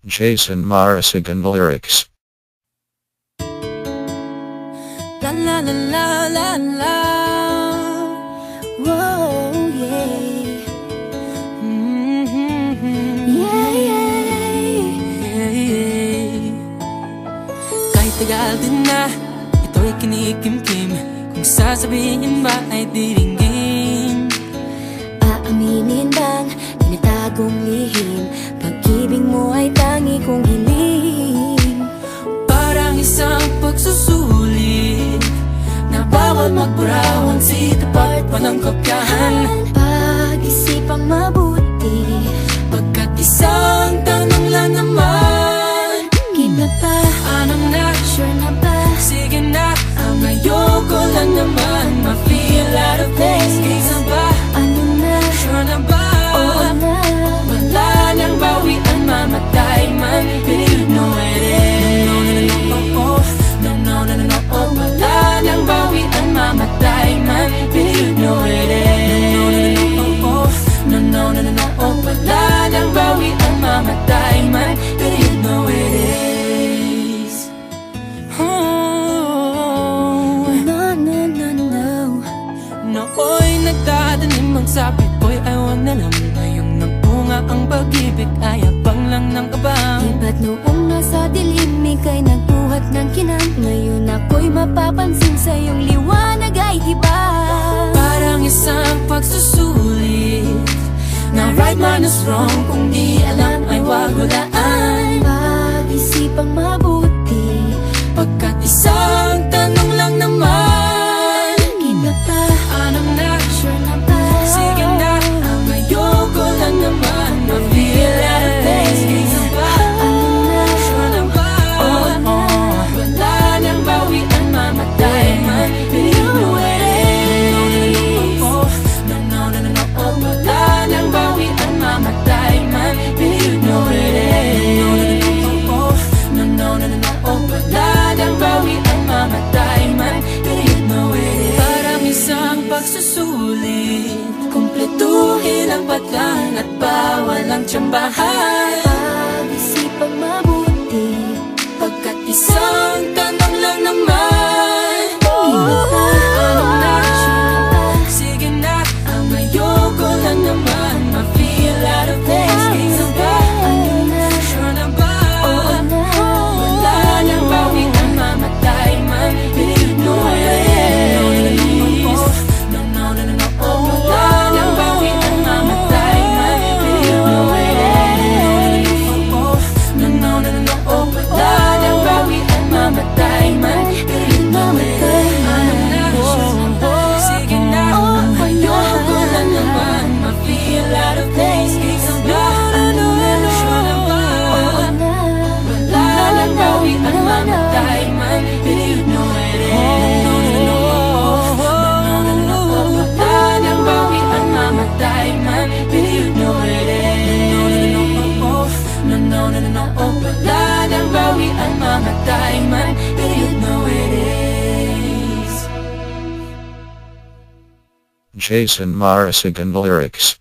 Jason Marasigan lyrics. La la la la la la. Whoa, yeah. Yeah, yeah. Kahit tagal din na, ito'y kinikimkim. Kung sasabihin ba ay diringgin. Aaminin bang tinatagong lihim? Pag-ibig mo ay tangi kong hiling. Parang isang pagsusulit na bawal magburawan, sitapat pa ng kopyahan. Pag-isipang mabuti, Pagkat isang tanong lang naman, kita pa, ano na? sure na ba? Sige na, ang ayoko lang naman ma-feel out of place. Kaysa ba? Ano na? Sure na ba? Oo na. Wala nang bawian, mamatay man, but you know it is. No, no, no, no, oh, oh. No, no, no, no, no, oh. Wala nang bawian, mamatay man, but you know it is. No, no, no, no, oh, oh. No, no, no, no, no, oh. Wala nang bawian, mamatay man, but you know it is. Oh, No, no, no, no. nooy nagdadanim ang sabi ko'y ayaw na lang. Ngayong nagbunga ang pag-ibig ay abang lang ng abang. Ba't noong nasa dilim ika'y nagbuhat ng kinang? Ngayon ako'y mapapansin sa iyong liwanag ay iba. Parang isang pagsusulit na right man is wrong. Kung di alam ay wag hulaan. Pag-isipang mabuti, Pagkat isang tanong lang naman, kita pa, ano na? sure na ba? Sige na, ang ayoko lang naman ma-feel out of place. Kaysa ba? Ano na? Sure na ba? Oo na. Wala nang bawian, mamatay man, but you know it is. No, no, no, no, no, oh. Wala nang bawian, mamatay man, but you know it is. No, no, no, no, no, oh. Wala nang bawian, mamatay man, but you know it is. Parang isang pagsusulit, kumpletuhin ang patlang at bawal ang tsambahan. Pag-isipang mabuti, Pagkat isang tanong lang naman, kita pa, ano na? sure na ba? Sige na, ang ayoko lang naman ma-feel out of place. Kaysa ba? Ano na? Sure na ba? Oo na. Wala nang bawian, mamatay man, but you know it is. No, no, no, no, no, oh. Wala nang bawian, mamatay man, but you know it is. No, no, no, no, no, oh. Wala nang bawian, mamatay man, but you know it is. Ano na? Sige na, ang ayoko lang naman ma-feel out of place. Kaysa ba? Sure na ba? Oo na. Wala nang bawian, mamatay man, but you know it is. No, no, no, no, no, wala nang bawian, mamatay man, but you know it is. No, no, no, no, oh. Wala nang bawian, mamatay man, but you know it is. Jason Marasigan lyrics.